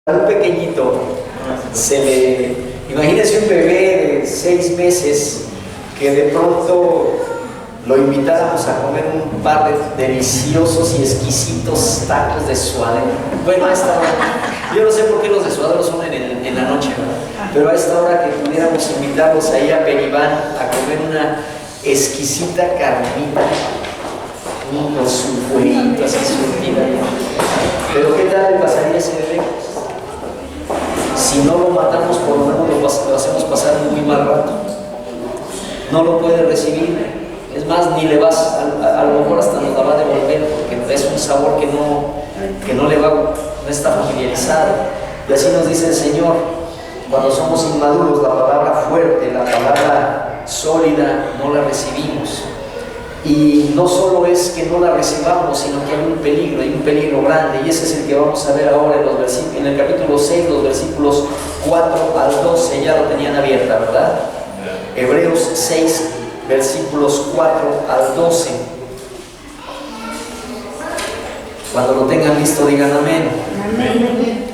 Un pequeñito, imagínense un bebé de 6 meses que de pronto lo invitáramos a comer un par de deliciosos y exquisitos tacos de suadero. Bueno, a esta hora, yo no sé por qué los de suadero son en la noche, ¿verdad? Pero a esta hora que pudiéramos invitarlos ahí a Peribán a comer una exquisita carnita con su fueguito así surtida. Pero ¿qué tal le pasaría a ese bebé? Si no lo matamos, por lo menos lo hacemos pasar un muy mal rato. No lo puede recibir. Es más, ni le vas, a lo mejor hasta nos la va a devolver, porque es un sabor que no le va, no está familiarizado. Y así nos dice el Señor, cuando somos inmaduros, la palabra fuerte, la palabra sólida, no la recibimos. Y no solo es que no la recibamos, sino que hay un peligro grande, y ese es el que vamos a ver ahora en el capítulo 6, los versículos 4 al 12, ya lo tenían abierta, ¿verdad? Hebreos 6, versículos 4 al 12. Cuando lo tengan listo, digan amén. Amén.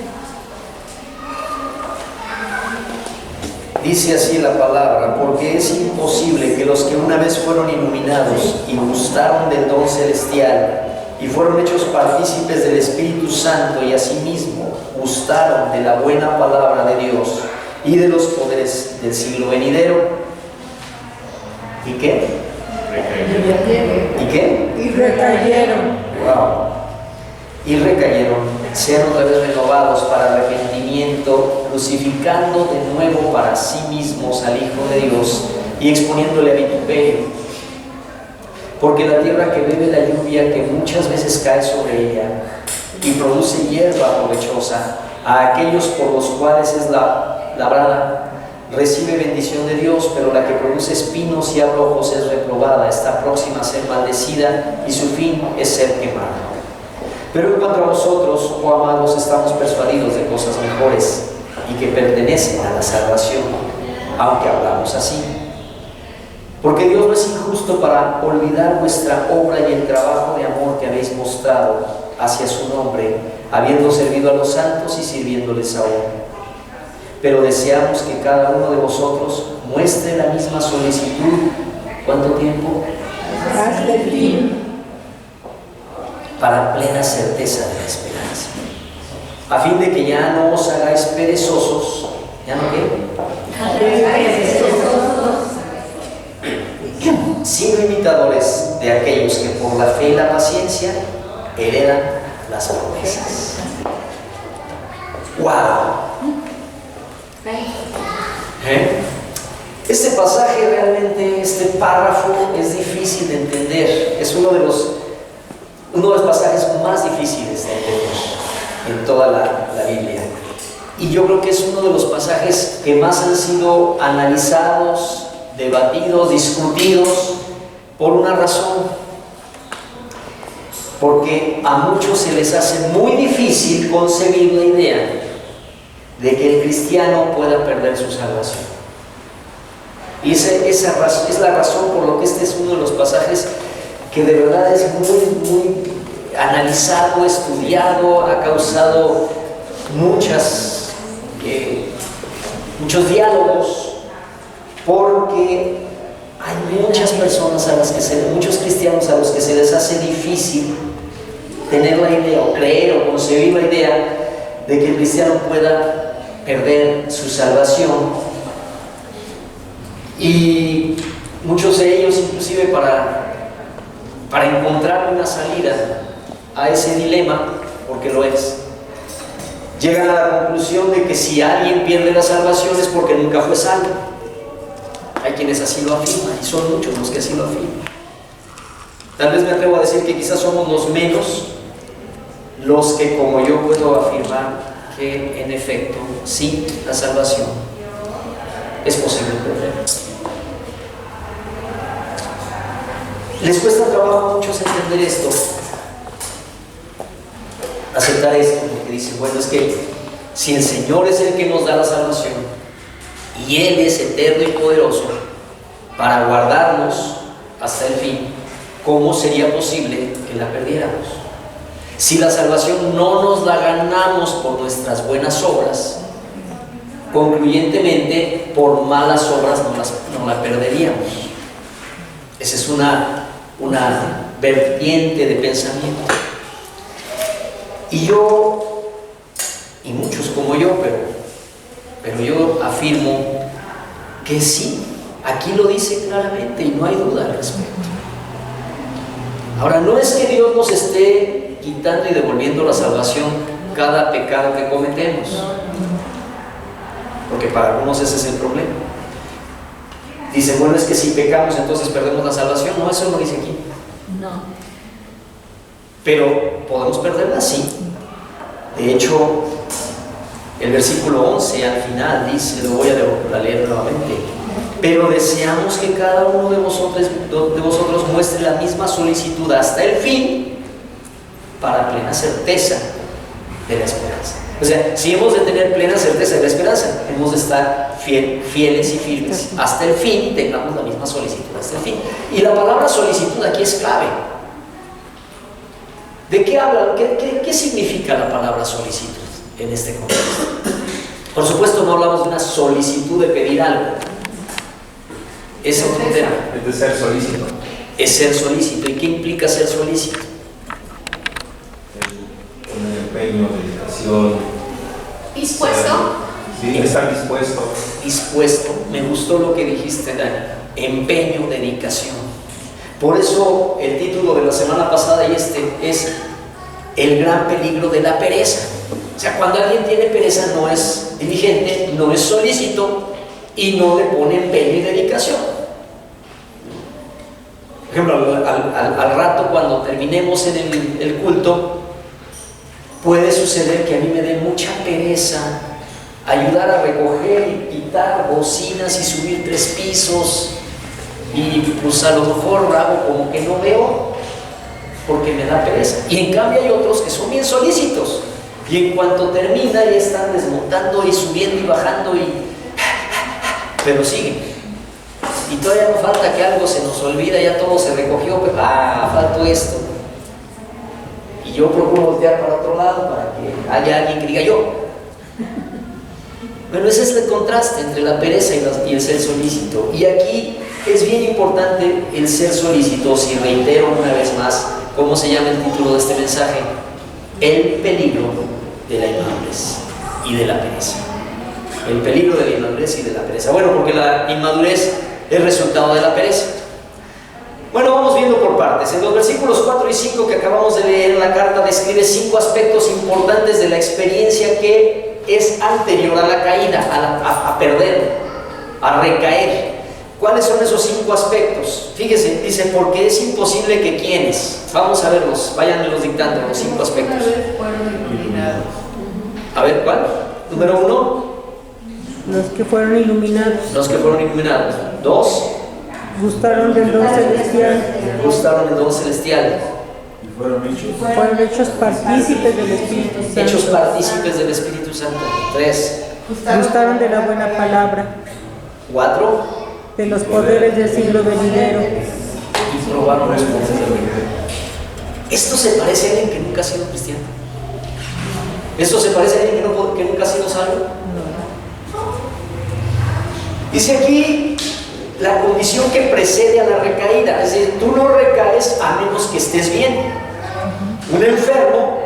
Dice así la palabra: porque es imposible que los que una vez fueron iluminados y gustaron del don celestial y fueron hechos partícipes del Espíritu Santo y asimismo gustaron de la buena palabra de Dios y de los poderes del siglo venidero. ¿Y qué? ¿Y qué? Y recayeron. Wow. Y recayeron, sean otra vez renovados para arrepentimiento, crucificando de nuevo para sí mismos al Hijo de Dios y exponiéndole a vituperio. Porque la tierra que bebe la lluvia que muchas veces cae sobre ella y produce hierba provechosa a aquellos por los cuales es labrada, recibe bendición de Dios, pero la que produce espinos y abrojos es reprobada, está próxima a ser maldecida y su fin es ser quemada. Pero en cuanto a vosotros, oh amados, estamos persuadidos de cosas mejores y que pertenecen a la salvación, aunque hablamos así. Porque Dios no es injusto para olvidar vuestra obra y el trabajo de amor que habéis mostrado hacia su nombre, habiendo servido a los santos y sirviéndoles aún. Pero deseamos que cada uno de vosotros muestre la misma solicitud. ¿Cuánto tiempo? Hasta el fin. Para plena certeza de la esperanza, a fin de que ya no os hagáis perezosos. ¿Ya no qué? Sino imitadores de aquellos que por la fe y la paciencia heredan las promesas. ¡Wow! Este pasaje realmente, este párrafo es difícil de entender. Es uno de los pasajes más difíciles de entender en toda la Biblia. Y yo creo que es uno de los pasajes que más han sido analizados, debatidos, discutidos, por una razón. Porque a muchos se les hace muy difícil concebir la idea de que el cristiano pueda perder su salvación. Y esa es la razón por la que este es uno de los pasajes que de verdad es muy analizado, estudiado, ha causado muchos diálogos, porque hay muchas personas muchos cristianos a los que se les hace difícil tener la idea, o creer, o concebir la idea de que el cristiano pueda perder su salvación. Y muchos de ellos, inclusive para encontrar una salida a ese dilema, porque lo es, llegan a la conclusión de que si alguien pierde la salvación es porque nunca fue salvo. Hay quienes así lo afirman, y son muchos los que así lo afirman. Tal vez me atrevo a decir que quizás somos los menos los que, como yo, puedo afirmar que en efecto, sí, la salvación es posible perder. Les cuesta trabajo a muchos entender esto, aceptar esto, porque dicen, bueno, es que si el Señor es el que nos da la salvación y Él es eterno y poderoso para guardarnos hasta el fin, ¿cómo sería posible que la perdiéramos? Si la salvación no nos la ganamos por nuestras buenas obras, concluyentemente por malas obras no la perderíamos. Esa es una vertiente de pensamiento. Y yo, y muchos como yo, pero yo afirmo que sí, aquí lo dice claramente y no hay duda al respecto. Ahora, no es que Dios nos esté quitando y devolviendo la salvación cada pecado que cometemos, porque para algunos ese es el problema. Dicen, bueno, es que si pecamos entonces perdemos la salvación. No, eso no dice aquí. No. Pero podemos perderla, sí. De hecho, el versículo 11 al final dice, lo voy a leer nuevamente: pero deseamos que cada uno de vosotros muestre la misma solicitud hasta el fin, para plena certeza de la esperanza. O sea, si hemos de tener plena certeza de la esperanza, hemos de estar fieles y firmes hasta el fin, tengamos la misma solicitud hasta el fin. Y la palabra solicitud aquí es clave. ¿De qué habla? ¿Qué significa la palabra solicitud en este contexto? Por supuesto, no hablamos de una solicitud de pedir algo. Es otro tema. Es de ser solícito. Es ser solícito. ¿Y qué implica ser solícito? Un empeño, dedicación. ¿Dispuesto? Sí, estar dispuesto. Dispuesto. Me gustó lo que dijiste, Dani. Empeño, dedicación. Por eso el título de la semana pasada y este es el gran peligro de la pereza. O sea, cuando alguien tiene pereza no es diligente, no es solícito y no le pone empeño y dedicación. Por ejemplo, al rato cuando terminemos en el culto, puede suceder que a mí me dé mucha pereza ayudar a recoger y quitar bocinas y subir 3 pisos, y pues a lo mejor hago como que no veo porque me da pereza. Y en cambio hay otros que son bien solícitos y en cuanto termina ya están desmontando y subiendo y bajando pero siguen. Y todavía no falta que algo se nos olvida, ya todo se recogió, pero faltó esto. Y yo procuro voltear para otro lado para que haya alguien que diga yo. Bueno, ese es el contraste entre la pereza y el ser solícito. Y aquí es bien importante el ser solícitos, y reitero una vez más cómo se llama el título de este mensaje: el peligro de la inmadurez y de la pereza. El peligro de la inmadurez y de la pereza. Bueno, porque la inmadurez es resultado de la pereza. Bueno, vamos viendo por partes. En los versículos 4 y 5 que acabamos de leer, la carta describe 5 aspectos importantes de la experiencia que es anterior a la caída, a perder, a recaer. ¿Cuáles son esos 5 aspectos? Fíjese, dice, porque es imposible que quienes. Vamos a verlos, váyanlos dictando los 5 aspectos. Fueron iluminados. A ver, ¿cuál? Número 1. Los que fueron iluminados. Los que fueron iluminados. 2. Gustaron del don celestial. Gustaron el don celestial. Y fueron hechos. Fueron hechos partícipes del Espíritu Santo. Hechos partícipes del Espíritu Santo. 3. Gustaron de la buena palabra. 4. De los poderes del siglo venidero. Y probaron los poderes del venidero. Esto se parece a alguien que nunca ha sido cristiano. Esto se parece a alguien que nunca ha sido salvo. Dice aquí la condición que precede a la recaída. Es decir, tú no recaes a menos que estés bien. Un enfermo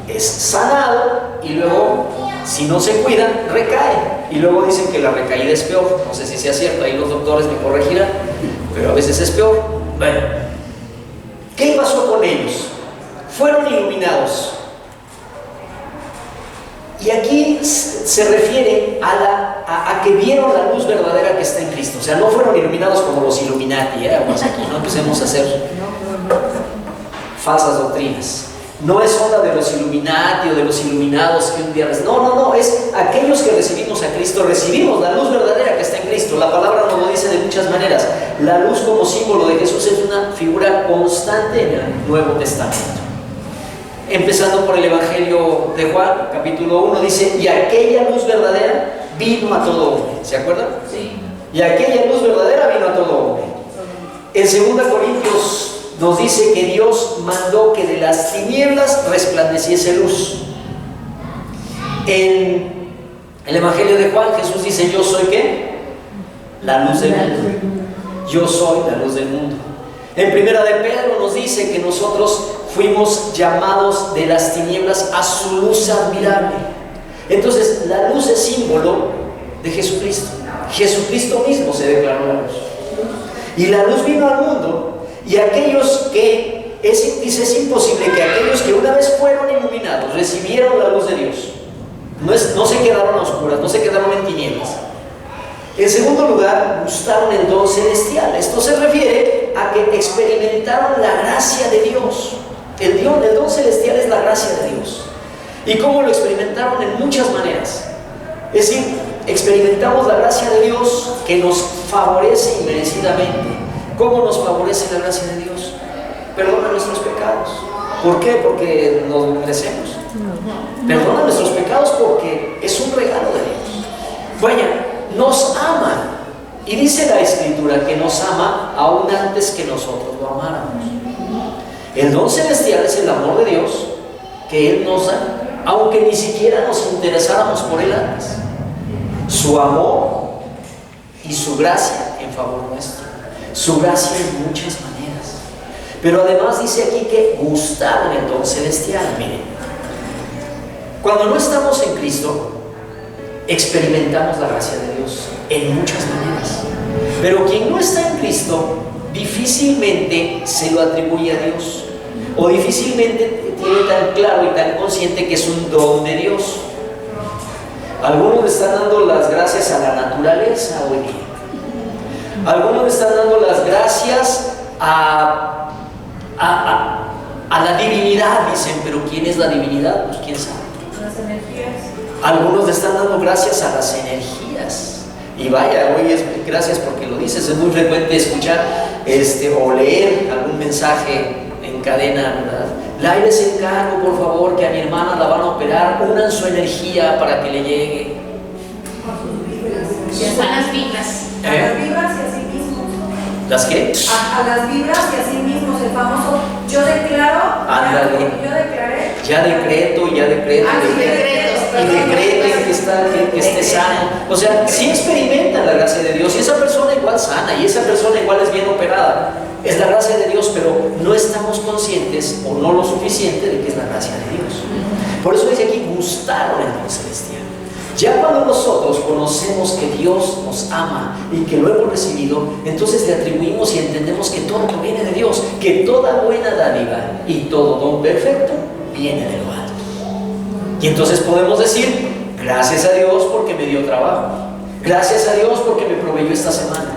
es sanado y luego, si no se cuida, recae. Y luego dicen que la recaída es peor. No sé si sea cierto, ahí los doctores me corregirán, pero a veces es peor. Bueno, ¿qué pasó con ellos? Fueron iluminados. Y aquí se refiere a que vieron la luz verdadera que está en Cristo. O sea, no fueron iluminados como los Illuminati, pues aquí no empecemos a hacer falsas doctrinas. No es onda de los Illuminati o de los iluminados que un día... No, es aquellos que recibimos a Cristo, recibimos la luz verdadera que está en Cristo. La palabra nos lo dice de muchas maneras. La luz como símbolo de Jesús es una figura constante en el Nuevo Testamento. Empezando por el Evangelio de Juan, capítulo 1, dice, y aquella luz verdadera vino a todo hombre. ¿Se acuerdan? Sí. Y aquella luz verdadera vino a todo hombre. En 2 Corintios nos dice que Dios mandó que de las tinieblas resplandeciese luz. En el Evangelio de Juan, Jesús dice: yo soy ¿qué? La luz del mundo. Yo soy la luz del mundo. En Primera de Pedro nos dice que nosotros fuimos llamados de las tinieblas a su luz admirable. Entonces, la luz es símbolo de Jesucristo. Jesucristo mismo se declaró la luz. Y la luz vino al mundo, y aquellos que, dice, es imposible que aquellos que una vez fueron iluminados, recibieron la luz de Dios, no se quedaron a oscuras, no se quedaron en tinieblas. En segundo lugar, gustaron el don celestial. Esto se refiere a que experimentaron la gracia de Dios. El don celestial es la gracia de Dios. ¿Y cómo lo experimentaron? En muchas maneras. Es decir, experimentamos la gracia de Dios que nos favorece inmerecidamente. ¿Cómo nos favorece la gracia de Dios? Perdona nuestros pecados. ¿Por qué? Porque nos merecemos. Perdona nuestros pecados porque es un regalo de Dios. Vaya, nos ama. Y dice la Escritura que nos ama aún antes que nosotros lo amáramos. El don celestial es el amor de Dios que Él nos da, aunque ni siquiera nos interesáramos por Él antes. Su amor y su gracia en favor nuestro. Su gracia en muchas maneras. Pero además dice aquí que gustaron el don celestial. Miren, cuando no estamos en Cristo, experimentamos la gracia de Dios en muchas maneras. Pero quien no está en Cristo difícilmente se lo atribuye a Dios, o difícilmente tiene tan claro y tan consciente que es un don de Dios. Algunos le están dando las gracias a la naturaleza hoy día. Algunos le están dando las gracias a la divinidad, dicen, pero ¿quién es la divinidad? Pues quién sabe. Las energías. Algunos le están dando gracias a las energías. Y vaya, hoy es gracias porque lo dices. Es muy frecuente escuchar o leer algún mensaje en cadena, ¿verdad? Laire, se encargo, por favor, que a mi hermana la van a operar, unan su energía para que le llegue. Son las vibras. A las vibras y así mismos. ¿Las qué? A las vibras y así mismos, el famoso yo declaro. Ándale. Yo declaré. Ya decreto. Sí, Y decreto que esté sano. O sea, sí experimentan la gracia de Dios, y esa persona igual sana, y esa persona igual es bien operada. Es la gracia de Dios, pero no estamos conscientes o no lo suficiente de que es la gracia de Dios. Por eso dice aquí, gustaron el don celestial. Ya cuando nosotros conocemos que Dios nos ama y que lo hemos recibido, entonces le atribuimos y entendemos que todo proviene de Dios, que toda buena dádiva y todo don perfecto viene de lo alto. Y entonces podemos decir, gracias a Dios porque me dio trabajo, gracias a Dios porque me proveyó esta semana,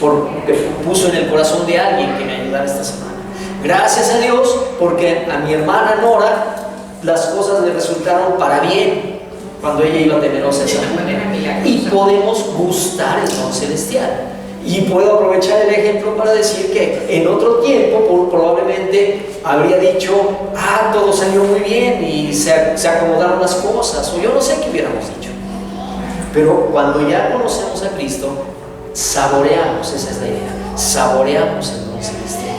porque puso en el corazón de alguien que me ayudara esta semana, gracias a Dios porque a mi hermana Nora las cosas le resultaron para bien cuando ella iba temerosa esa manera. Y podemos gustar el don celestial. Y puedo aprovechar el ejemplo para decir que en otro tiempo probablemente habría dicho, todo salió muy bien y se acomodaron las cosas, o yo no sé qué hubiéramos dicho. Pero cuando ya conocemos a Cristo, saboreamos, esa es la idea, saboreamos el don celestial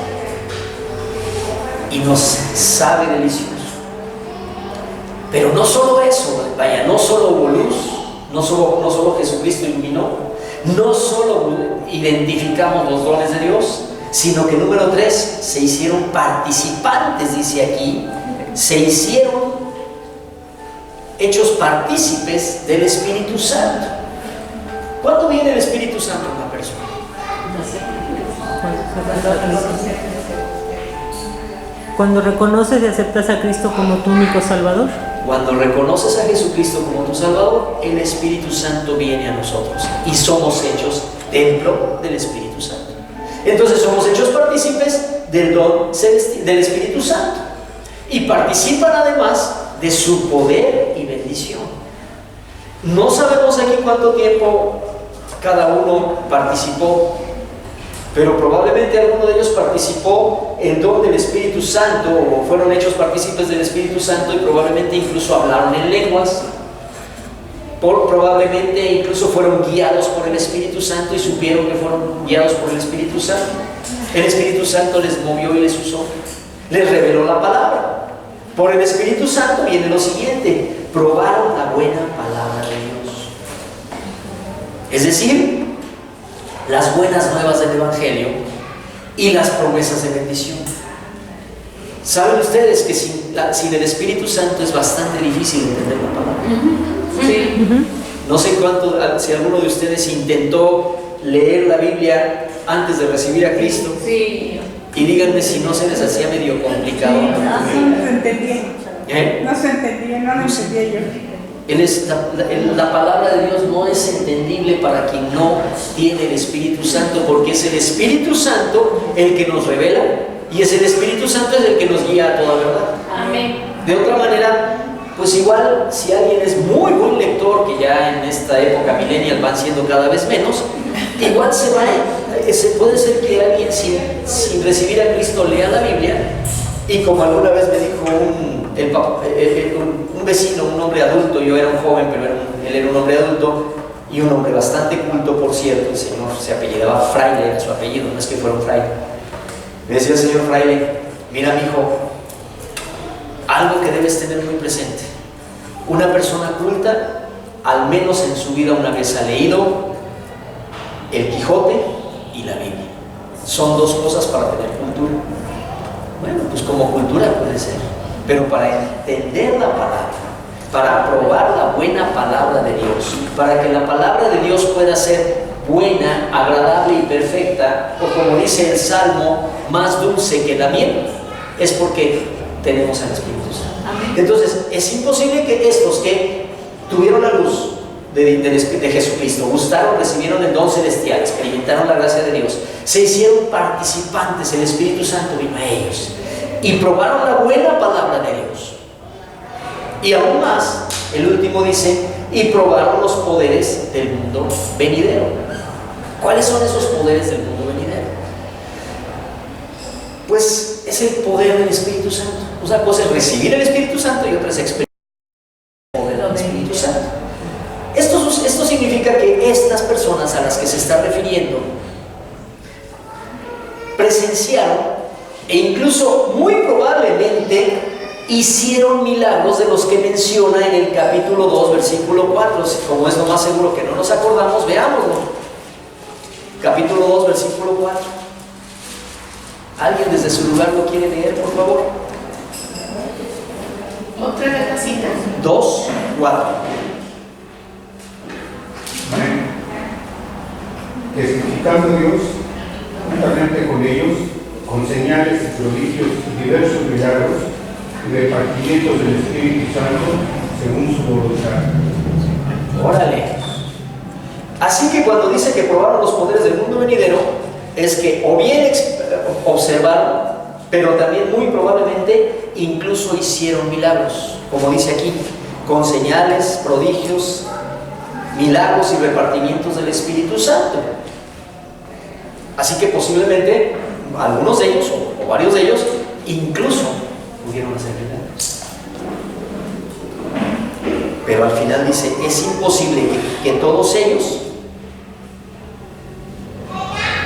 y nos sabe delicioso. Pero no solo eso, vaya, no solo hubo luz, no solo Jesucristo iluminó, no solo identificamos los dones de Dios, sino que número 3, se hicieron participantes, dice aquí, se hicieron hechos partícipes del Espíritu Santo. ¿Cuándo viene el Espíritu Santo en una persona? Cuando reconoces y aceptas a Cristo como tu único Salvador. Cuando reconoces a Jesucristo como tu Salvador, el Espíritu Santo viene a nosotros y somos hechos templo del Espíritu Santo. Entonces somos hechos partícipes del don del Espíritu Santo y participan además de su poder y bendición. No sabemos aquí cuánto tiempo cada uno participó, pero probablemente alguno de ellos participó en don del Espíritu Santo, o fueron hechos partícipes del Espíritu Santo, y probablemente incluso hablaron en lenguas, probablemente incluso fueron guiados por el Espíritu Santo y supieron que fueron guiados por el Espíritu Santo. El Espíritu Santo les movió y les usó, les reveló la palabra. Por el Espíritu Santo viene lo siguiente: probaron la buena palabra de Dios. Es decir, las buenas nuevas del Evangelio y las promesas de bendición. ¿Saben ustedes que sin el Espíritu Santo es bastante difícil entender la palabra? Sí. No sé si alguno de ustedes intentó leer la Biblia antes de recibir a Cristo. Sí. Y díganme si no se les hacía medio complicado. No se entendía. ¿Eh? No se entendía, no lo entendía yo. La palabra de Dios no es entendible para quien no tiene el Espíritu Santo, porque es el Espíritu Santo el que nos revela y es el Espíritu Santo el que nos guía a toda verdad. Amén. De otra manera, pues igual si alguien es muy buen lector, que ya en esta época millennial van siendo cada vez menos, igual puede ser que alguien sin recibir a Cristo lea la Biblia, y como alguna vez me dijo un vecino, un hombre adulto, yo era un joven, pero él era un hombre adulto y un hombre bastante culto, por cierto. El señor se apellidaba Fraile, era su apellido, no es que fuera un fraile. Me decía el señor Fraile: mira, mijo, algo que debes tener muy presente: una persona culta, al menos en su vida una vez ha leído el Quijote y la Biblia. Son dos cosas para tener cultura. Bueno, pues como cultura puede ser, pero para entender la palabra, para probar la buena palabra de Dios, para que la palabra de Dios pueda ser buena, agradable y perfecta, o como dice el Salmo, más dulce que la miel, es porque tenemos al Espíritu Santo. Amén. Entonces, es imposible que estos que tuvieron la luz de Jesucristo, gustaron, recibieron el don celestial, experimentaron la gracia de Dios, se hicieron participantes, el Espíritu Santo vino a ellos y probaron la buena palabra de Dios. Y aún más, el último dice: y probaron los poderes del mundo venidero. ¿Cuáles son esos poderes del mundo venidero? Pues es el poder del Espíritu Santo. Una cosa es recibir el Espíritu Santo y otra es experimentar el poder del Espíritu Santo. Esto significa que estas personas a las que se está refiriendo presenciaron e incluso muy probablemente hicieron milagros de los que menciona en el capítulo 2, versículo 4. Como es lo más seguro que no nos acordamos, veámoslo. Capítulo 2, versículo 4. ¿Alguien desde su lugar lo quiere leer, por favor? Otra vez la cita. 2, 4. Testificando Dios juntamente con ellos, con señales y prodigios y diversos milagros y repartimientos del Espíritu Santo según su voluntad. Órale. Así que cuando dice que probaron los poderes del mundo venidero, es que o bien observaron, pero también muy probablemente incluso hicieron milagros, como dice aquí, con señales, prodigios, milagros y repartimientos del Espíritu Santo. Así que posiblemente algunos de ellos, o varios de ellos, incluso pudieron hacer milagros. Pero al final dice: es imposible que todos ellos,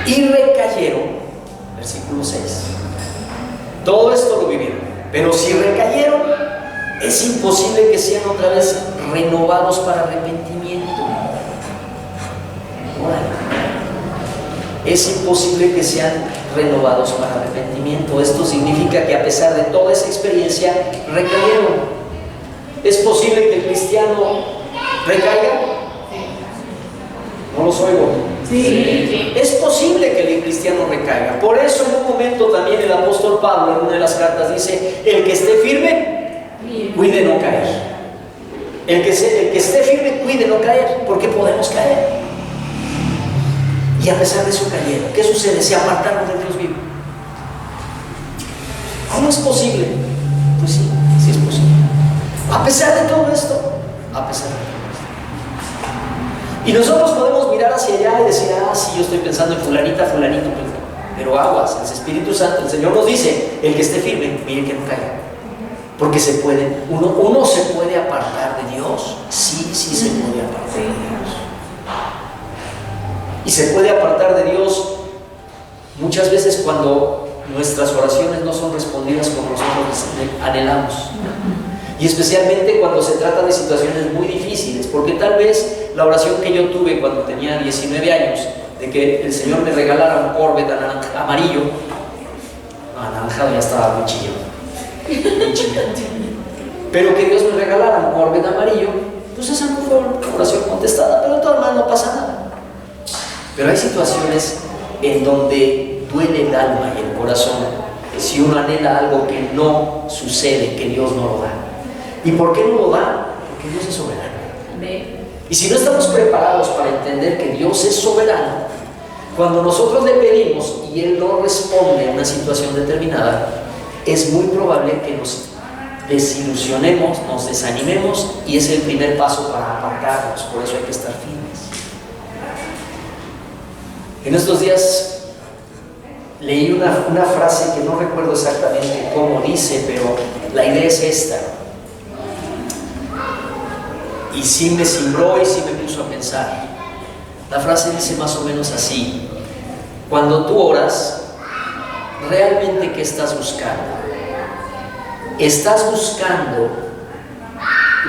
y recayeron, versículo 6. Todo esto lo vivieron, pero si recayeron, es imposible que sean otra vez renovados para arrepentimiento. Es imposible que sean renovados para arrepentimiento. Esto significa que a pesar de toda esa experiencia, recayeron. ¿Es posible que el cristiano recaiga? No los oigo. Sí. Es posible que el cristiano recaiga. Por eso en un momento también el apóstol Pablo en una de las cartas dice: el que esté firme, cuide no caer. El que esté firme, cuide no caer, porque podemos caer. Y a pesar de eso cayeron. ¿Qué sucede? Se apartaron del Dios vivo. ¿Cómo es posible? Pues sí, sí es posible. A pesar de todo esto, a pesar de todo esto. Y nosotros podemos mirar hacia allá y decir: ah, sí, yo estoy pensando en fulanita, fulanito, pero aguas, el Espíritu Santo, el Señor nos dice: el que esté firme, mire que no caiga. Porque se puede, uno se puede apartar de Dios. Sí, sí se puede apartar de Dios. Y se puede apartar de Dios muchas veces cuando nuestras oraciones no son respondidas como nosotros anhelamos. Y especialmente cuando se trata de situaciones muy difíciles, porque tal vez la oración que yo tuve cuando tenía 19 años, de que el Señor me regalara un Corvette amarillo, anaranjado ya estaba muy chillante, pero que Dios me regalara un Corvette amarillo, pues esa no fue una oración contestada, pero de todas maneras no pasa nada. Pero hay situaciones en donde duele el alma y el corazón si uno anhela algo que no sucede, que Dios no lo da. ¿Y por qué no lo da? Porque Dios es soberano. Y si no estamos preparados para entender que Dios es soberano, cuando nosotros le pedimos y Él no responde a una situación determinada, es muy probable que nos desilusionemos, nos desanimemos, y es el primer paso para apartarnos. Por eso hay que estar firmes. En estos días leí una frase que no recuerdo exactamente cómo dice, pero la idea es esta. Y sí me cimbró y sí me puso a pensar. La frase dice más o menos así: cuando tú oras, ¿realmente qué estás buscando? ¿Estás buscando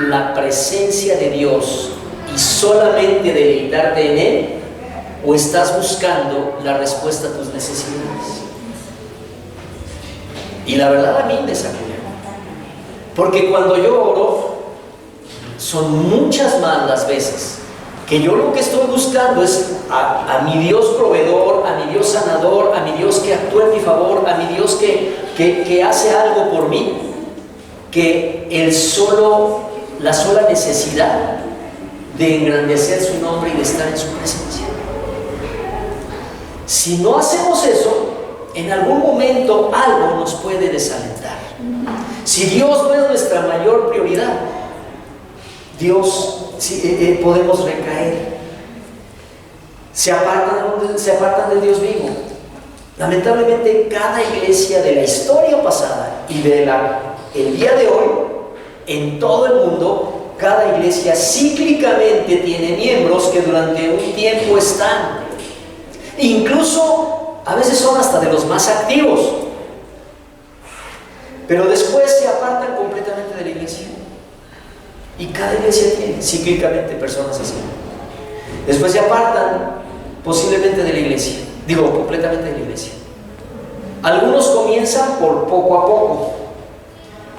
la presencia de Dios y solamente deleitarte en Él? ¿O estás buscando la respuesta a tus necesidades? Y la verdad a mí me sacudió, porque cuando yo oro, son muchas más las veces que yo lo que estoy buscando es a mi Dios proveedor, a mi Dios sanador, a mi Dios que actúa en mi favor, a mi Dios que hace algo por mí, que la sola necesidad de engrandecer su nombre y de estar en su presencia. Si no hacemos eso, en algún momento algo nos puede desalentar. Si Dios no es nuestra mayor prioridad, podemos recaer. Se apartan del Dios vivo. Lamentablemente, cada iglesia de la historia pasada y el día de hoy, en todo el mundo, cada iglesia cíclicamente tiene miembros que durante un tiempo están. Incluso a veces son hasta de los más activos, pero después se apartan completamente de la iglesia. Y cada iglesia tiene cíclicamente personas así. Después se apartan posiblemente de la iglesia, completamente de la iglesia. Algunos comienzan por poco a poco.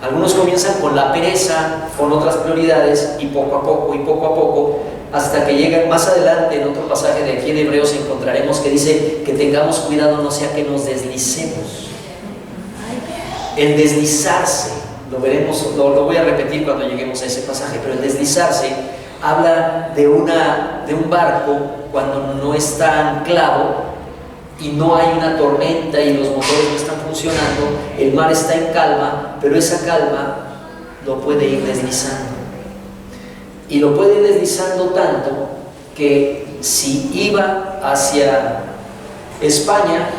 Algunos comienzan con la pereza, con otras prioridades, y poco a poco, hasta que llegan más adelante. En otro pasaje de aquí de Hebreos encontraremos que dice que tengamos cuidado no sea que nos deslicemos. El deslizarse, lo veremos, lo voy a repetir cuando lleguemos a ese pasaje, pero el deslizarse habla de un barco cuando no está anclado y no hay una tormenta y los motores no están funcionando, el mar está en calma, pero esa calma lo puede ir deslizando. Y lo puede ir deslizando tanto que si iba hacia España,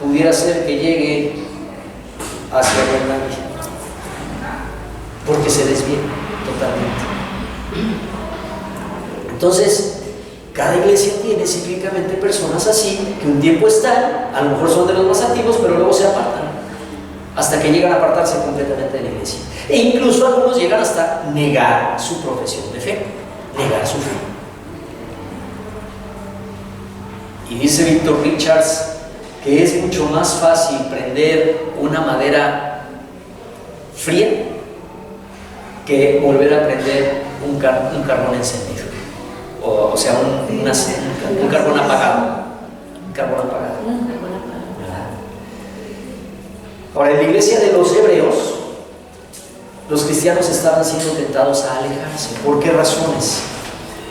pudiera ser que llegue hacia Groenlandia, porque se desvía totalmente. Entonces, cada iglesia tiene cíclicamente personas así, que un tiempo están, a lo mejor son de los más activos, pero luego se apartan, hasta que llegan a apartarse completamente de la iglesia. E incluso algunos llegan hasta negar su profesión de fe, negar su fe. Y dice Víctor Richards que es mucho más fácil prender una madera fría que volver a prender un carbón encendido. O sea, un carbón apagado. Ahora, en la iglesia de los hebreos, los cristianos estaban siendo tentados a alejarse. ¿Por qué razones?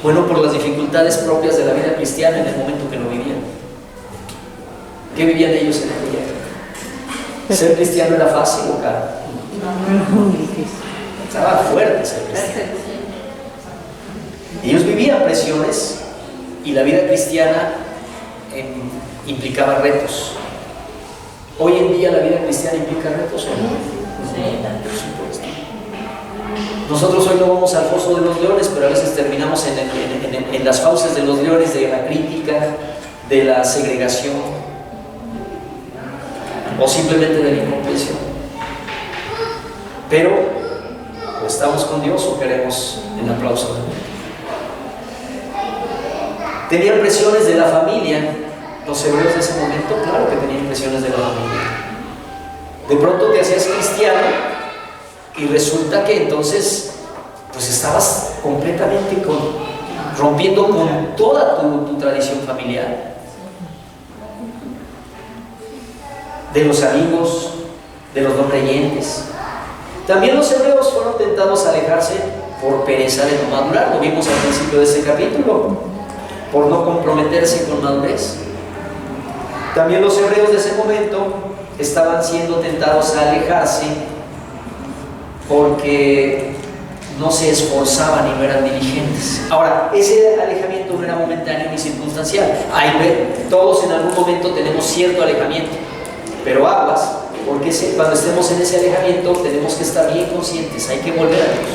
Bueno, por las dificultades propias de la vida cristiana en el momento que lo vivían. ¿Qué vivían ellos en aquella época? ¿Ser cristiano era fácil o caro? Estaba fuerte ser cristiano. Ellos vivían presiones y la vida cristiana implicaba retos. Hoy en día la vida cristiana implica retos, ¿o no? Por supuesto. Nosotros hoy no vamos al foso de los leones, pero a veces terminamos en las fauces de los leones, de la crítica, de la segregación. o simplemente de la incomprensión. Pero o estamos con Dios o queremos el aplauso de Dios. ¿Tenían presiones de la familia los hebreos de ese momento? Claro que tenían presiones de la familia. De pronto te hacías cristiano y resulta que entonces pues estabas completamente rompiendo con toda tu tradición familiar, de los amigos, de los no creyentes. También los hebreos fueron tentados a alejarse por pereza de no madurar, lo vimos al principio de este capítulo, por no comprometerse con madurez. También los hebreos de ese momento estaban siendo tentados a alejarse porque no se esforzaban y no eran diligentes. Ahora, ese alejamiento no era momentáneo ni circunstancial. Todos en algún momento tenemos cierto alejamiento, pero aguas, porque cuando estemos en ese alejamiento tenemos que estar bien conscientes, hay que volver a Dios,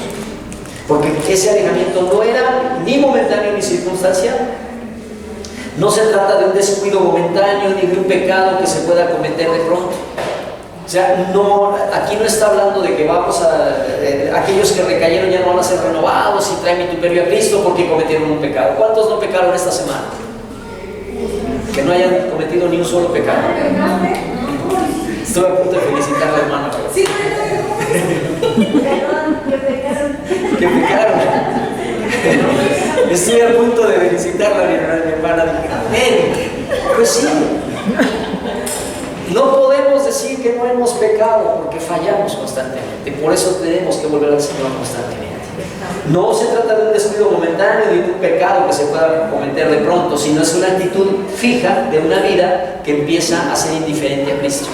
porque ese alejamiento no era ni momentáneo ni circunstancial. No se trata de un descuido momentáneo ni de un pecado que se pueda cometer de pronto. O sea, aquí no está hablando de que vamos aquellos que recayeron ya no van a ser renovados y traen vituperio a Cristo porque cometieron un pecado. ¿Cuántos no pecaron esta semana? Que no hayan cometido ni un solo pecado. Estoy a punto de felicitar a la hermana. Sí, perdón, que pecaron. Que pecaron. Estoy a punto de felicitarla a mi hermana. Amén. Pues sí. No podemos decir que no hemos pecado porque fallamos constantemente. Por eso tenemos que volver al Señor constantemente. No se trata de un descuido momentáneo, de un pecado que se pueda cometer de pronto, sino es una actitud fija de una vida que empieza a ser indiferente a Cristo.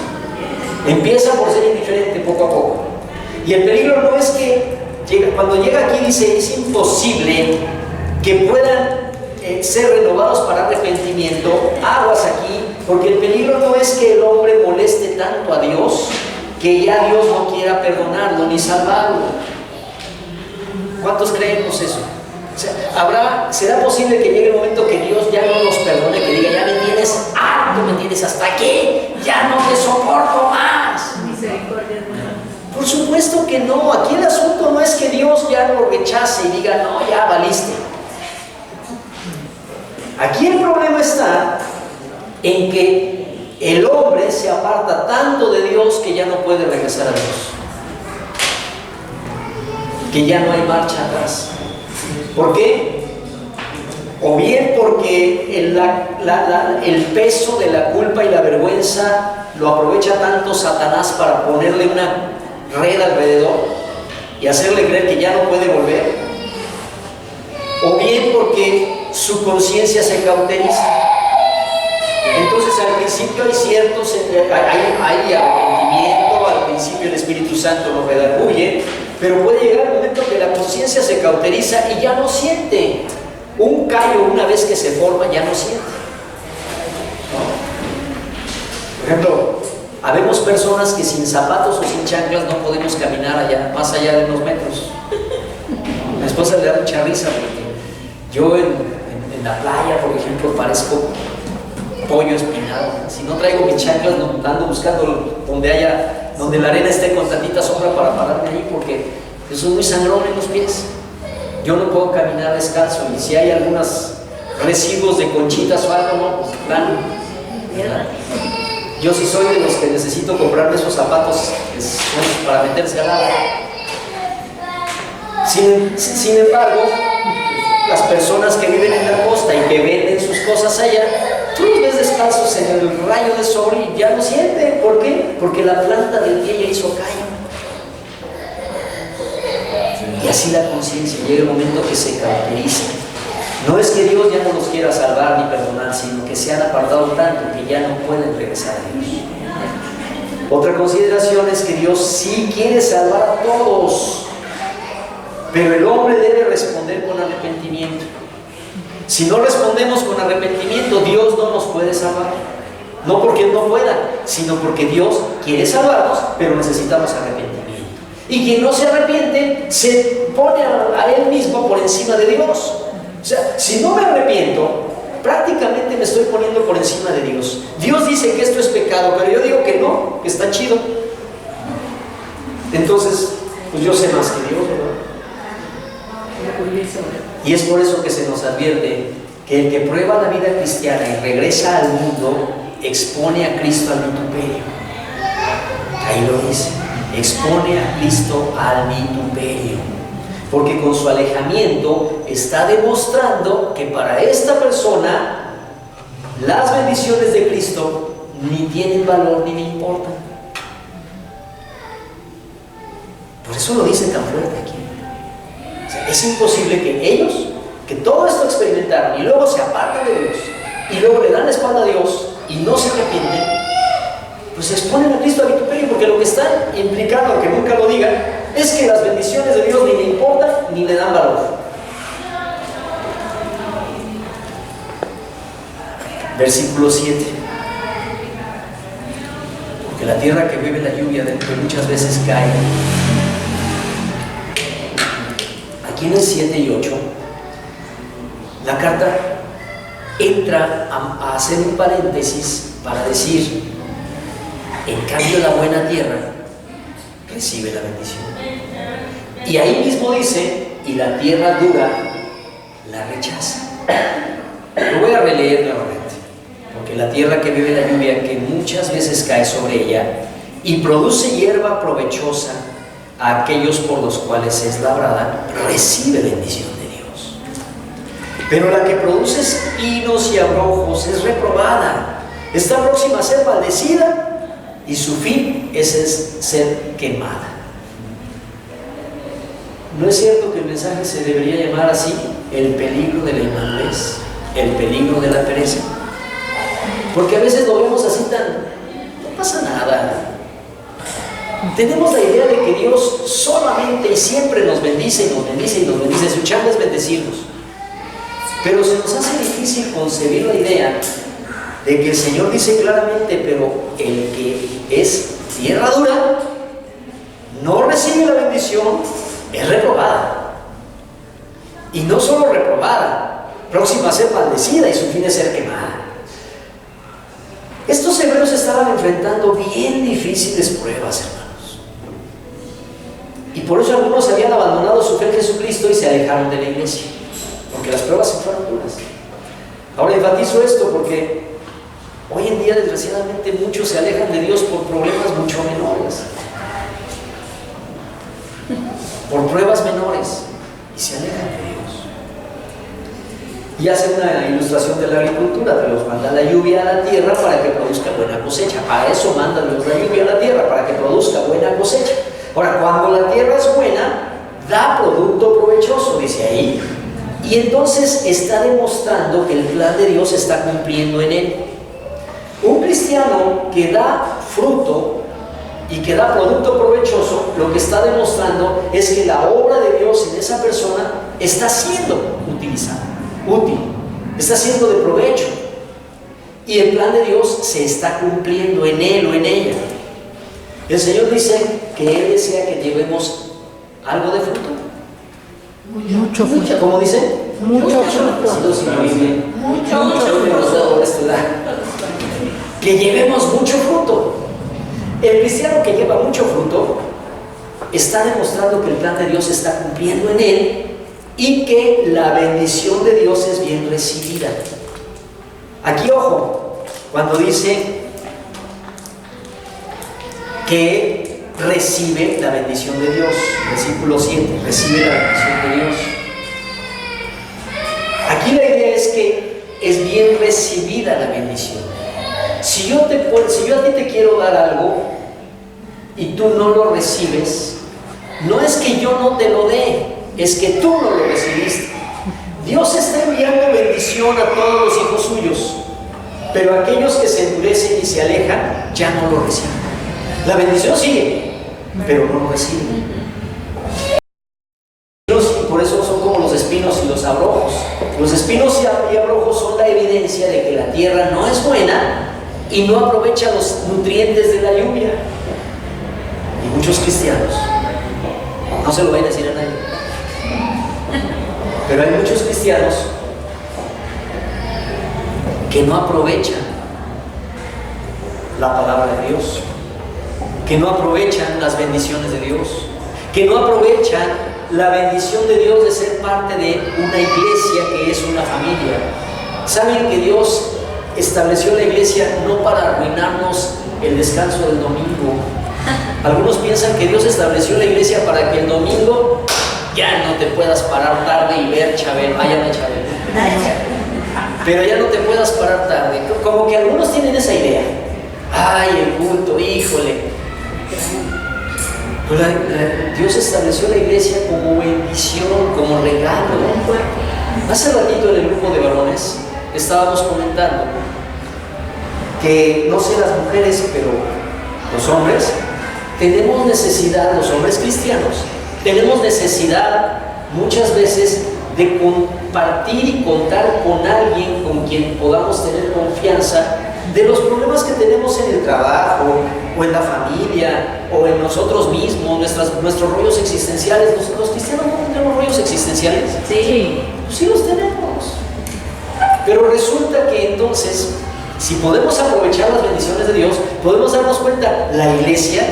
Empieza por ser indiferente poco a poco. Y el peligro no es que cuando llega aquí dice es imposible que puedan ser renovados para arrepentimiento. Aguas aquí, porque el peligro no es que el hombre moleste tanto a Dios que ya Dios no quiera perdonarlo ni salvarlo. ¿Cuántos creemos eso? O sea, ¿será posible que llegue el momento que Dios ya no nos perdone, que diga, ya me tienes harto, me tienes hasta aquí, ya no te soporto más? Misericordia, hermano. Por supuesto que no. Aquí el asunto no es que Dios ya lo rechace y diga, no, ya valiste. Aquí el problema está en que el hombre se aparta tanto de Dios que ya no puede regresar a Dios, que ya no hay marcha atrás. ¿Por qué? O bien porque el peso de la culpa y la vergüenza lo aprovecha tanto Satanás para ponerle una red alrededor y hacerle creer que ya no puede volver, o bien porque su conciencia se cauteriza. Entonces al principio hay arrepentimiento, al principio el Espíritu Santo lo redarguye, pero puede llegar un momento que la conciencia se cauteriza y ya no siente. Un callo, una vez que se forma, ya no siente. ¿No? Por ejemplo, habemos personas que sin zapatos o sin chanclas no podemos caminar más allá de unos metros. Mi esposa le da mucha risa porque yo en la playa, por ejemplo, parezco pollo espinado. Si no traigo mis chanclas, no, ando buscando donde la arena esté con tantita sombra para pararme ahí, porque yo soy muy sangrón en los pies. Yo no puedo caminar descalzo, y si hay algunos residuos de conchitas o algo, no, pues plano. Yo sí soy de los que necesito comprarme esos zapatos que son para meterse al agua. Sin embargo, las personas que viven en la costa y que venden sus cosas allá, tú los ves descalzos en el rayo de sol y ya no sienten. ¿Por qué? Porque la planta del pie ya hizo callo. Y así la conciencia llega el momento que se caracteriza. No es que Dios ya no los quiera salvar ni perdonar, sino que se han apartado tanto que ya no pueden regresar a Dios. Otra consideración es que Dios sí quiere salvar a todos, pero el hombre debe responder con arrepentimiento. Si no respondemos con arrepentimiento, Dios no nos puede salvar. No porque Él no pueda, sino porque Dios quiere salvarnos, pero necesitamos arrepentimiento. Y quien no se arrepiente, se pone a Él mismo por encima de Dios. O sea, si no me arrepiento, prácticamente me estoy poniendo por encima de Dios. Dios dice que esto es pecado, pero yo digo que no, que está chido. Entonces, pues yo sé más que Dios, ¿verdad? Y es por eso que se nos advierte que el que prueba la vida cristiana y regresa al mundo, expone a Cristo al vituperio. Ahí lo dice, expone a Cristo al vituperio. Porque con su alejamiento está demostrando que para esta persona las bendiciones de Cristo ni tienen valor ni le importan. Por eso lo dice tan fuerte aquí. O sea, es imposible que ellos, que todo esto experimentaron y luego se apartan de Dios y luego le dan la espalda a Dios y no se arrepienten, pues se exponen a Cristo a vituperio, porque lo que están implicando, aunque nunca lo digan, es que las bendiciones de Dios ni le importan ni le dan valor. Versículo 7. Porque la tierra que bebe la lluvia que muchas veces cae. Aquí en el 7 y 8, la carta entra a hacer un paréntesis para decir: en cambio la buena tierra recibe la bendición. Y ahí mismo dice: y la tierra dura la rechaza. Lo voy a releer nuevamente. Porque la tierra que bebe la lluvia que muchas veces cae sobre ella y produce hierba provechosa a aquellos por los cuales es labrada, recibe bendición de Dios. Pero la que produce espinos y abrojos es reprobada, está próxima a ser maldecida y su fin es ser quemada. ¿No es cierto que el mensaje se debería llamar así? El peligro de la inmadurez, el peligro de la pereza. Porque a veces lo vemos así no pasa nada. Tenemos la idea de que Dios solamente y siempre nos bendice y nos bendice y nos bendice. Su chamba es bendecirnos. Pero se nos hace difícil concebir la idea de que el Señor dice claramente: pero el que es tierra dura, no recibe la bendición, es reprobada. Y no solo reprobada, próxima a ser maldecida y su fin es ser quemada. Estos hebreos estaban enfrentando bien difíciles pruebas, hermanos. Y por eso algunos habían abandonado su fe en Jesucristo y se alejaron de la iglesia, porque las pruebas se fueron duras. Ahora enfatizo esto porque hoy en día, desgraciadamente, muchos se alejan de Dios por problemas mucho menores, por pruebas menores, y se alejan de Dios. Y hace una ilustración de la agricultura: Dios manda la lluvia a la tierra para que produzca buena cosecha. Para eso manda Dios la lluvia a la tierra, para que produzca buena cosecha. Ahora, cuando la tierra es buena, da producto provechoso, dice ahí. Y entonces está demostrando que el plan de Dios se está cumpliendo en él. Un cristiano que da fruto y que da producto provechoso, lo que está demostrando es que la obra de Dios en esa persona está siendo utilizada, útil, está siendo de provecho, y el plan de Dios se está cumpliendo en él o en ella. El Señor dice que Él desea que llevemos algo de fruto. Mucho fruto. ¿Cómo dice? Mucho fruto. Que llevemos mucho fruto. El cristiano que lleva mucho fruto está demostrando que el plan de Dios se está cumpliendo en él y que la bendición de Dios es bien recibida. Aquí, ojo, cuando dice que recibe la bendición de Dios, versículo 7, recibe la bendición de Dios. Aquí la idea es que es bien recibida la bendición. Si yo a ti te quiero dar algo y tú no lo recibes, no es que yo no te lo dé, es que tú no lo recibiste. Dios está enviando bendición a todos los hijos suyos, pero aquellos que se endurecen y se alejan ya no lo reciben. La bendición sigue, pero no lo reciben. Por eso son como los espinos y los abrojos. Los espinos y abrojos son la evidencia de que la tierra no es buena y no aprovecha los nutrientes de la lluvia. Y muchos cristianos, no se lo vayan a decir a nadie, pero hay muchos cristianos que no aprovechan la palabra de Dios, que no aprovechan las bendiciones de Dios, que no aprovechan la bendición de Dios de ser parte de una iglesia que es una familia. ¿Saben que Dios estableció la iglesia no para arruinarnos el descanso del domingo? Algunos piensan que Dios estableció la iglesia para que el domingo ya no te puedas parar tarde y ver Chabelo. Ya no hay Chabelo. Pero ya no te puedas parar tarde. Como que algunos tienen esa idea. Ay, el culto, híjole. Pero Dios estableció la iglesia como bendición, como regalo. Hace ratito en el grupo de varones estábamos comentando que, no sé las mujeres, pero los hombres tenemos necesidad, los hombres cristianos, tenemos necesidad muchas veces de compartir y contar con alguien con quien podamos tener confianza de los problemas que tenemos en el trabajo, o en la familia, o en nosotros mismos, nuestros rollos existenciales. ¿Los cristianos no tenemos rollos existenciales? Sí. Sí los tenemos. Pero resulta que entonces, si podemos aprovechar las bendiciones de Dios, podemos darnos cuenta, la iglesia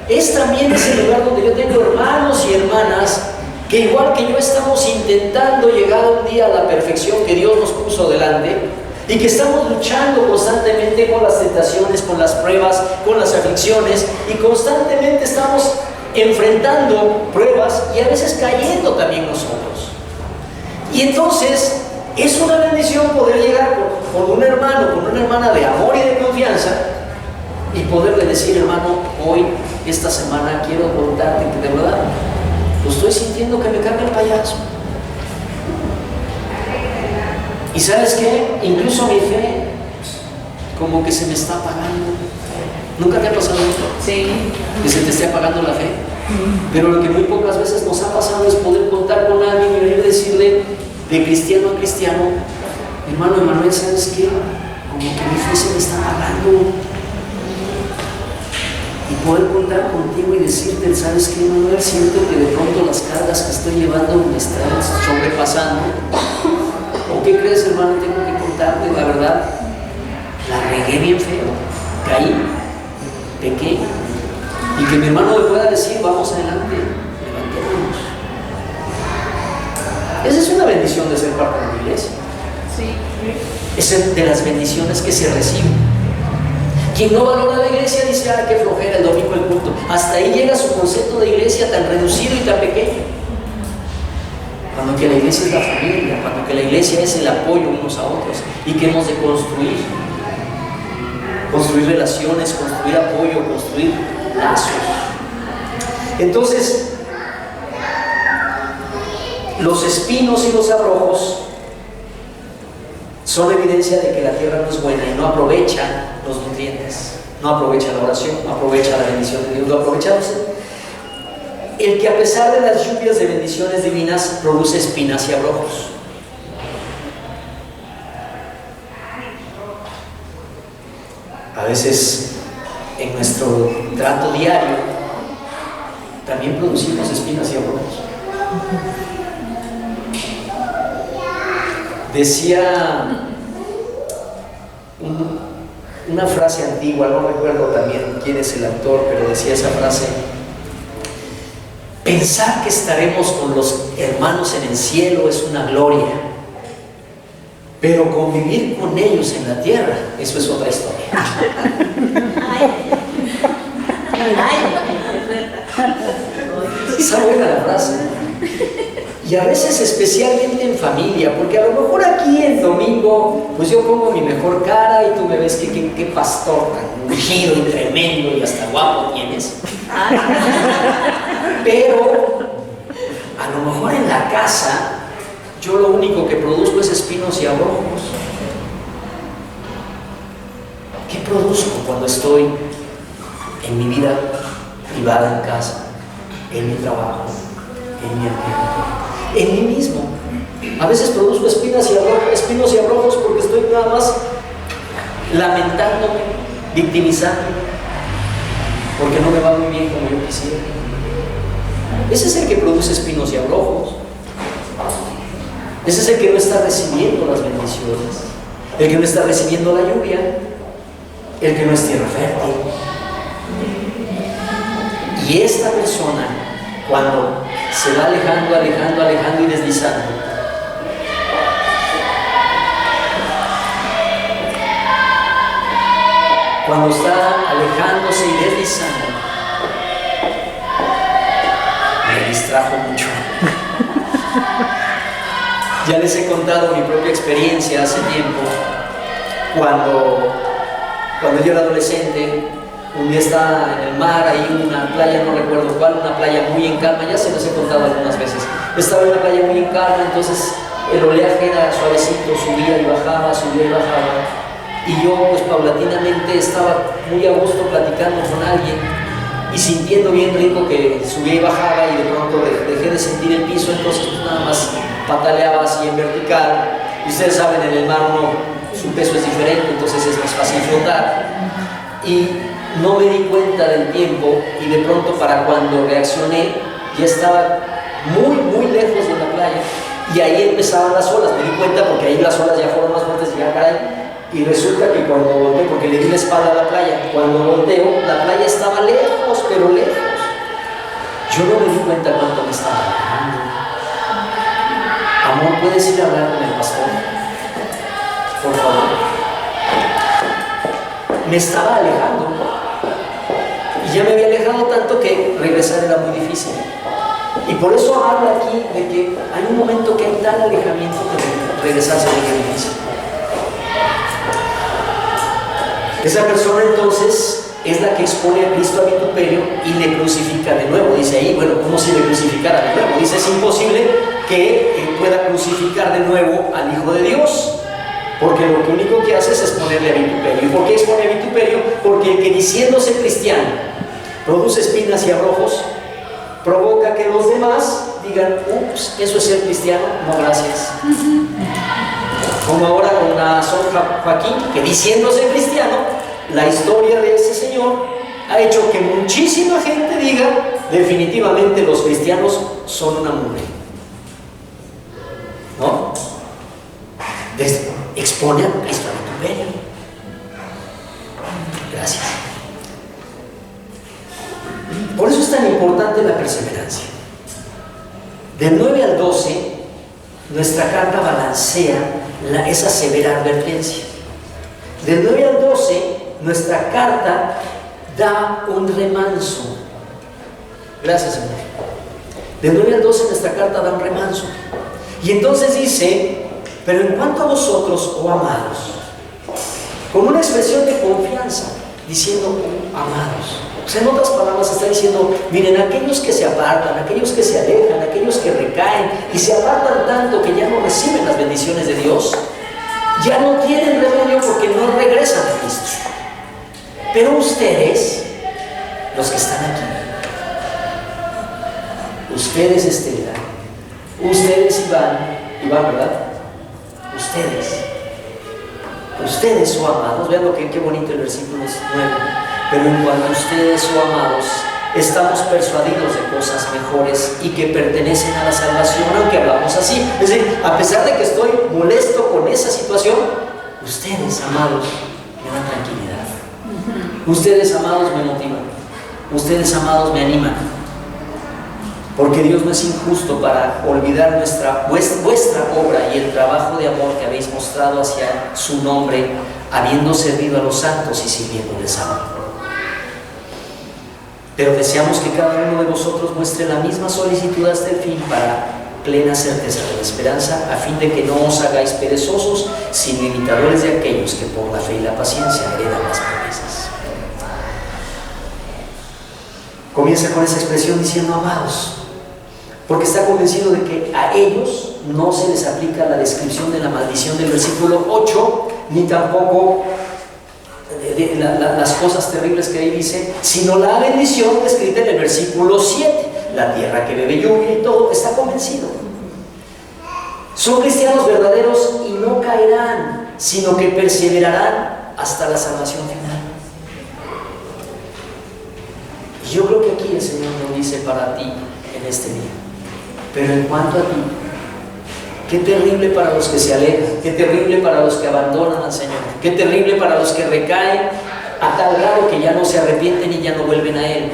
es también ese lugar donde yo tengo hermanos y hermanas que igual que yo estamos intentando llegar un día a la perfección que Dios nos puso delante, y que estamos luchando constantemente con las tentaciones, con las pruebas, con las aflicciones, y constantemente estamos enfrentando pruebas y a veces cayendo también nosotros. Y entonces es una bendición poder llegar con un hermano, con una hermana de amor y de confianza, y poderle decir: hermano, hoy, esta semana quiero contarte que de verdad lo estoy sintiendo que me carga el payaso. Y ¿sabes qué? Incluso mi fe como que se me está apagando. ¿Nunca te ha pasado esto? Sí. Que se te esté apagando la fe. Pero lo que muy pocas veces nos ha pasado es poder contar con alguien y venir a decirle, de cristiano a cristiano: hermano Emanuel, ¿sabes qué? Como que mi fe se me está apagando. Y poder contar contigo y decirte: ¿sabes qué, Emanuel? Siento que de pronto las cargas que estoy llevando me están sobrepasando. ¿O qué crees, hermano? Tengo que contarte la verdad. La regué bien feo. Caí, pequé. Y que mi hermano me pueda decir: vamos adelante, levantémonos. Esa es una bendición de ser parte de la iglesia. Sí. Es de las bendiciones que se reciben. Quien no valora la iglesia dice: ah, qué flojera el domingo el culto. Hasta ahí llega su concepto de iglesia tan reducido y tan pequeño. Cuando que la iglesia es la familia, cuando que la iglesia es el apoyo unos a otros, y que hemos de construir relaciones, construir apoyo, construir lazos. Entonces, los espinos y los abrojos son evidencia de que la tierra no es buena y no aprovecha los nutrientes, no aprovecha la oración, no aprovecha la bendición de Dios, no aprovecha el que a pesar de las lluvias de bendiciones divinas produce espinas y abrojos. A veces en nuestro trato diario también producimos espinas y abrojos. Decía una frase antigua, no recuerdo también quién es el autor, pero decía esa frase: pensar que estaremos con los hermanos en el cielo es una gloria, pero convivir con ellos en la tierra, eso es otra historia. Está buena la frase. Y a veces especialmente en familia, porque a lo mejor aquí en domingo, pues yo pongo mi mejor cara y tú me ves qué pastor tan ungido y tremendo y hasta guapo tienes. Pero a lo mejor en la casa yo lo único que produzco es espinos y abrojos. ¿Qué produzco cuando estoy en mi vida privada en casa, en mi trabajo, en mi ambiente, en mí mismo? A veces produzco espinos y abrojos porque estoy nada más lamentándome, victimizándome, porque no me va muy bien como yo quisiera. Ese es el que produce espinos y abrojos. Ese es el que no está recibiendo las bendiciones. el que no está recibiendo la lluvia, el que no es tierra fértil. Y esta persona, cuando se va alejando, alejando, alejando y deslizando, cuando está alejándose y deslizando, me distrajo mucho. Ya les he contado mi propia experiencia hace tiempo, cuando yo era adolescente. Un día estaba en el mar, ahí en una playa, no recuerdo cuál, una playa muy en calma, ya se los he contado algunas veces. Estaba en una playa muy en calma, entonces el oleaje era suavecito, subía y bajaba, subía y bajaba. Y yo pues paulatinamente estaba muy a gusto platicando con alguien y sintiendo bien rico que subía y bajaba, y de pronto dejé de sentir el piso, entonces pues nada más pataleaba así en vertical. Y ustedes saben, en el mar su peso es diferente, entonces es más fácil flotar. Y no me di cuenta del tiempo, y de pronto, para cuando reaccioné, ya estaba muy, muy lejos de la playa, y ahí empezaban las olas. Me di cuenta porque ahí las olas ya fueron más fuertes, y ya caray. Y resulta que cuando volteo, porque le di la espalda a la playa, cuando volteo, la playa estaba lejos, pero lejos. Yo no me di cuenta cuánto me estaba alejando. Amor, ¿puedes ir a hablar con el pastor? Por favor. Me estaba alejando. Y ya me había alejado tanto que regresar era muy difícil. Y por eso hablo aquí de que hay un momento que hay tal alejamiento que regresar se vuelve difícil. Esa persona entonces es la que expone a Cristo a vituperio y le crucifica de nuevo. Dice ahí, bueno, ¿cómo si le crucificara de nuevo? Dice, es imposible que pueda crucificar de nuevo al Hijo de Dios, porque lo único que hace es exponerle a vituperio. ¿Y por qué expone a vituperio? Porque el que, diciéndose cristiano, produce espinas y abrojos, provoca que los demás digan, ups, ¿eso es ser cristiano? No, gracias. Como ahora con Naasón Joaquín, que diciéndose cristiano, la historia de ese señor ha hecho que muchísima gente diga, definitivamente los cristianos son una mugre. ¿No? Expone a Cristo a vituperio. Gracias. Por eso es tan importante la perseverancia. Del 9 al 12, nuestra carta balancea esa severa advertencia. Del 9 al 12, nuestra carta da un remanso. Gracias, Señor. Del 9 al 12, nuestra carta da un remanso. Y entonces dice, pero en cuanto a vosotros, oh amados, con una expresión de confianza, diciendo, oh, amados. O sea, en otras palabras está diciendo, miren, aquellos que se apartan, aquellos que se alejan, aquellos que recaen y se apartan tanto que ya no reciben las bendiciones de Dios, ya no tienen remedio porque no regresan a Cristo. Pero ustedes, los que están aquí, ustedes, Estela, ustedes, Iván, ¿verdad? Ustedes, oh amados, vean qué bonito el versículo 9. Pero en cuanto a ustedes, oh amados, estamos persuadidos de cosas mejores y que pertenecen a la salvación, aunque hablamos así. Es decir, a pesar de que estoy molesto con esa situación, ustedes, amados, me dan tranquilidad. Ustedes, amados, me motivan. Ustedes, amados, me animan. Porque Dios no es injusto para olvidar vuestra obra y el trabajo de amor que habéis mostrado hacia su nombre, habiendo servido a los santos y sirviéndoles ahora. Pero deseamos que cada uno de vosotros muestre la misma solicitud hasta el fin, para plena certeza de la esperanza, a fin de que no os hagáis perezosos, sino imitadores de aquellos que por la fe y la paciencia heredan las promesas. Comienza con esa expresión diciendo amados, porque está convencido de que a ellos no se les aplica la descripción de la maldición del versículo 8, ni tampoco las cosas terribles que ahí dice, sino la bendición descrita en el versículo 7, la tierra que bebe lluvia y todo. Está convencido. Son cristianos verdaderos y no caerán, sino que perseverarán hasta la salvación final. Y yo creo que aquí el Señor nos dice para ti en este día, pero en cuanto a ti, Qué terrible para los que se alejan, qué terrible para los que abandonan al Señor, qué terrible para los que recaen a tal grado que ya no se arrepienten y ya no vuelven a Él.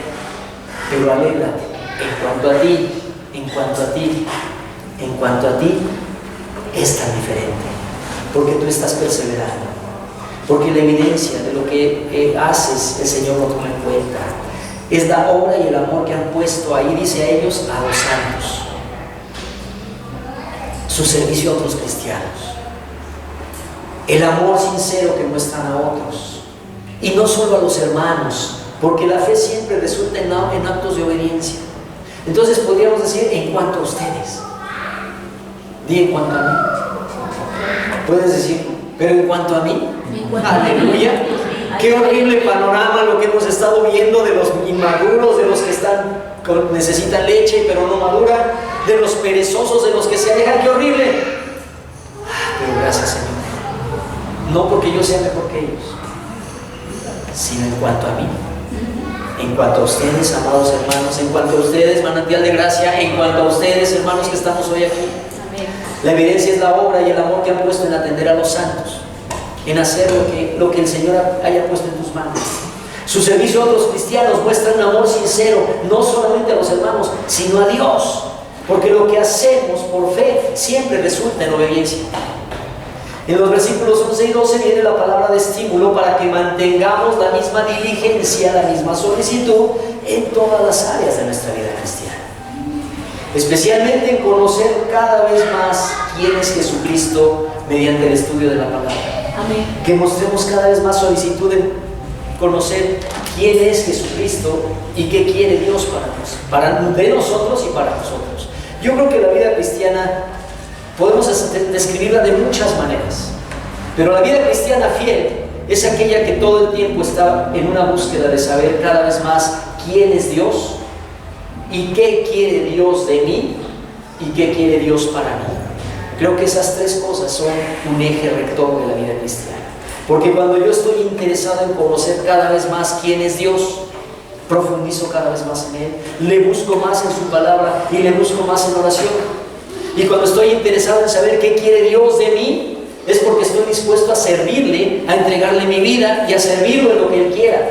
Pero alégrate, en cuanto a ti, en cuanto a ti, en cuanto a ti, es tan diferente, porque tú estás perseverando, porque la evidencia de lo que haces el Señor lo toma en cuenta. Es la obra y el amor que han puesto ahí, dice a ellos, a los santos, su servicio a otros cristianos, el amor sincero que muestran a otros, y no solo a los hermanos, porque la fe siempre resulta en actos de obediencia. Entonces podríamos decir, en cuanto a ustedes, di en cuanto a mí. Puedes decir, pero en cuanto a mí, aleluya. Qué horrible panorama lo que hemos estado viendo de los inmaduros, de los que necesitan leche pero no maduran, de los perezosos, de los que se alejan. Qué horrible. Pero gracias, Señor, no porque yo sea mejor que ellos, sino en cuanto a mí, en cuanto a ustedes, amados hermanos, en cuanto a ustedes, manantial de gracia, en cuanto a ustedes, hermanos que estamos hoy aquí. La evidencia es la obra y el amor que han puesto en atender a los santos, en hacer lo que el Señor haya puesto en tus manos. Su servicio a otros cristianos muestra un amor sincero, no solamente a los hermanos, sino a Dios, porque lo que hacemos por fe siempre resulta en obediencia. En los versículos 11 y 12 viene la palabra de estímulo para que mantengamos la misma diligencia, la misma solicitud en todas las áreas de nuestra vida cristiana, especialmente en conocer cada vez más quién es Jesucristo mediante el estudio de la palabra. Amén. Que mostremos cada vez más solicitud en conocer quién es Jesucristo y qué quiere Dios de nosotros y para nosotros. Yo creo que la vida cristiana podemos describirla de muchas maneras, pero la vida cristiana fiel es aquella que todo el tiempo está en una búsqueda de saber cada vez más quién es Dios y qué quiere Dios de mí y qué quiere Dios para mí. Creo que esas tres cosas son un eje rector de la vida cristiana, porque cuando yo estoy interesado en conocer cada vez más quién es Dios, profundizo cada vez más en Él, le busco más en su palabra y le busco más en oración. Y cuando estoy interesado en saber qué quiere Dios de mí, es porque estoy dispuesto a servirle, a entregarle mi vida y a servirlo en lo que Él quiera.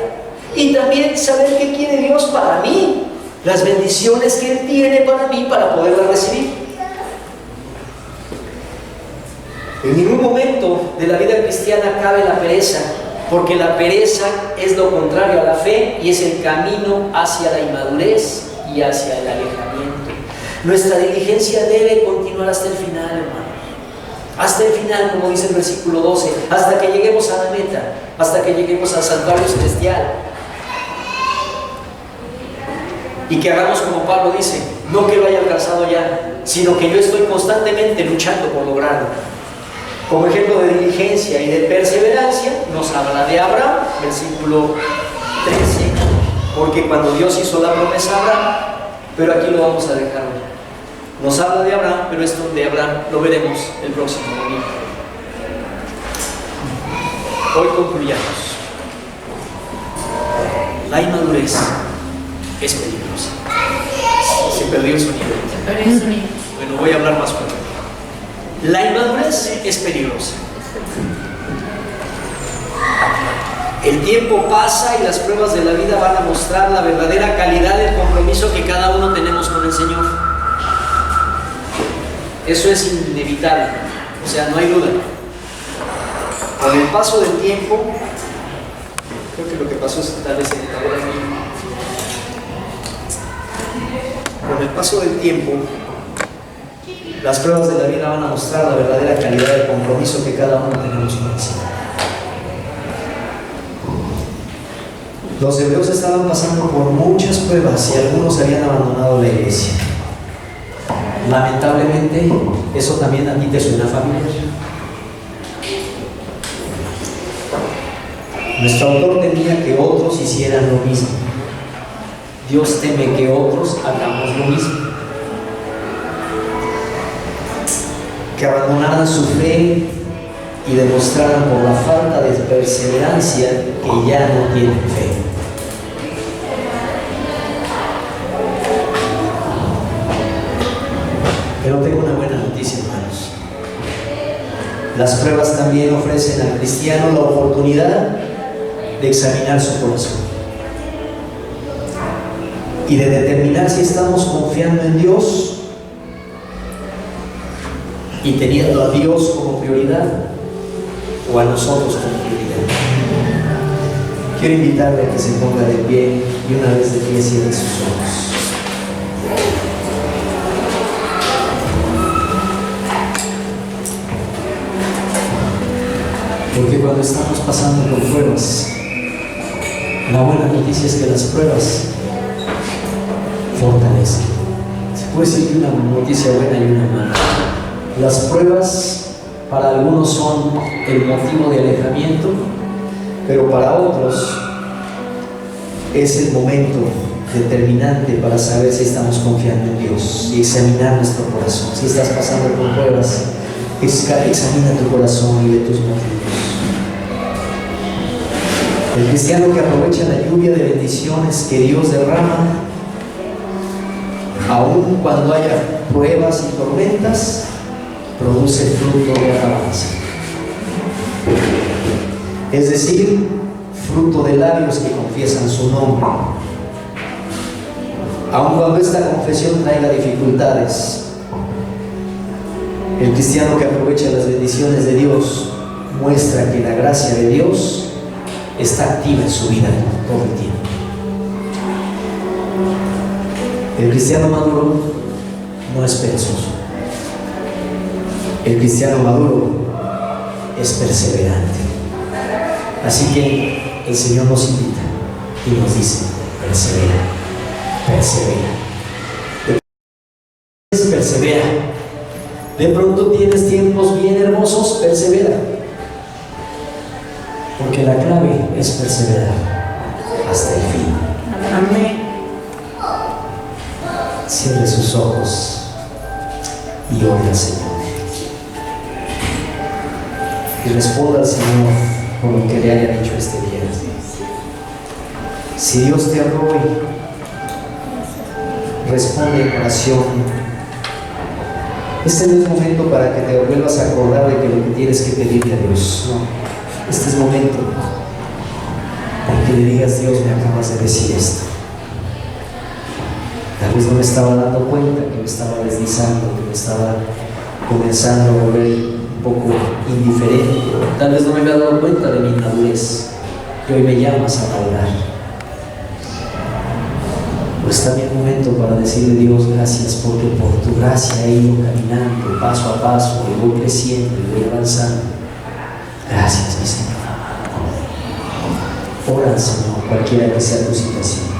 Y también saber qué quiere Dios para mí, las bendiciones que Él tiene para mí para poderlas recibir. En ningún momento de la vida cristiana cabe la pereza, porque la pereza es lo contrario a la fe y es el camino hacia la inmadurez y hacia el alejamiento. Nuestra diligencia debe continuar hasta el final, hermanos. Hasta el final, como dice el versículo 12, hasta que lleguemos a la meta, hasta que lleguemos al santuario celestial. Y que hagamos como Pablo dice, no que lo haya alcanzado ya, sino que yo estoy constantemente luchando por lograrlo. Como ejemplo de diligencia y de perseverancia, nos habla de Abraham, versículo 13, porque cuando Dios hizo la promesa a Abraham, pero aquí lo vamos a dejar hoy. Nos habla de Abraham, pero esto de Abraham lo veremos el próximo domingo. Hoy concluyamos. La inmadurez es peligrosa. Se perdió el sonido. Bueno, voy a hablar más fuerte. La inmadurez es peligrosa. El tiempo pasa y las pruebas de la vida van a mostrar la verdadera calidad del compromiso que cada uno tenemos con el Señor. Eso es inevitable, o sea, no hay duda. Con el paso del tiempo, creo que lo que pasó es tal vez ahora mismo. Con el paso del tiempo, las pruebas de la vida van a mostrar la verdadera calidad del compromiso que cada uno tenemos con el Señor. Los hebreos estaban pasando por muchas pruebas y algunos habían abandonado la iglesia. Lamentablemente, eso también a ti te suena familiar. Nuestro autor temía que otros hicieran lo mismo. Dios teme que otros hagamos lo mismo. Que abandonaran su fe y demostraran por la falta de perseverancia que ya no tienen fe. Pero tengo una buena noticia, hermanos. Las pruebas también ofrecen al cristiano la oportunidad de examinar su corazón y de determinar si estamos confiando en Dios y teniendo a Dios como prioridad o a nosotros como prioridad. Quiero invitarle a que se ponga de pie y una vez de pie cierre sus ojos. Porque cuando estamos pasando por pruebas, la buena noticia es que las pruebas fortalecen. Se puede decir que una noticia buena y una mala. Las pruebas para algunos son el motivo de alejamiento, pero para otros es el momento determinante para saber si estamos confiando en Dios y examinar nuestro corazón. Si estás pasando por pruebas, examina tu corazón y ve tus motivos. El cristiano que aprovecha la lluvia de bendiciones que Dios derrama, aun cuando haya pruebas y tormentas, produce fruto de alabanza. Es decir, fruto de labios que confiesan su nombre. Aun cuando esta confesión traiga dificultades, el cristiano que aprovecha las bendiciones de Dios muestra que la gracia de Dios está activa en su vida todo el tiempo. El cristiano maduro no es perezoso. El cristiano maduro es perseverante. Así que el Señor nos invita y nos dice: persevera, persevera. Persevera. De pronto tienes tiempos bien hermosos, persevera. Porque la clave es perseverar hasta el fin. Amén. Cierre sus ojos y ore al Señor. Y responda al Señor por lo que le haya dicho este día. Si Dios te habló hoy, responde en oración. Este no es momento para que te vuelvas a acordar de que lo que tienes que pedirle a Dios. No. Este es momento para que le digas: Dios, me acabas de decir esto. Tal vez no me estaba dando cuenta que me estaba deslizando, que me estaba comenzando a volver un poco indiferente. Tal vez no me había dado cuenta de mi inmadurez y hoy me llamas a madurar. Pues también un momento para decirle: Dios, gracias porque por tu gracia he ido caminando paso a paso y voy creciendo y voy avanzando. Gracias, mi Señor. Ora al Señor, cualquiera que sea tu situación.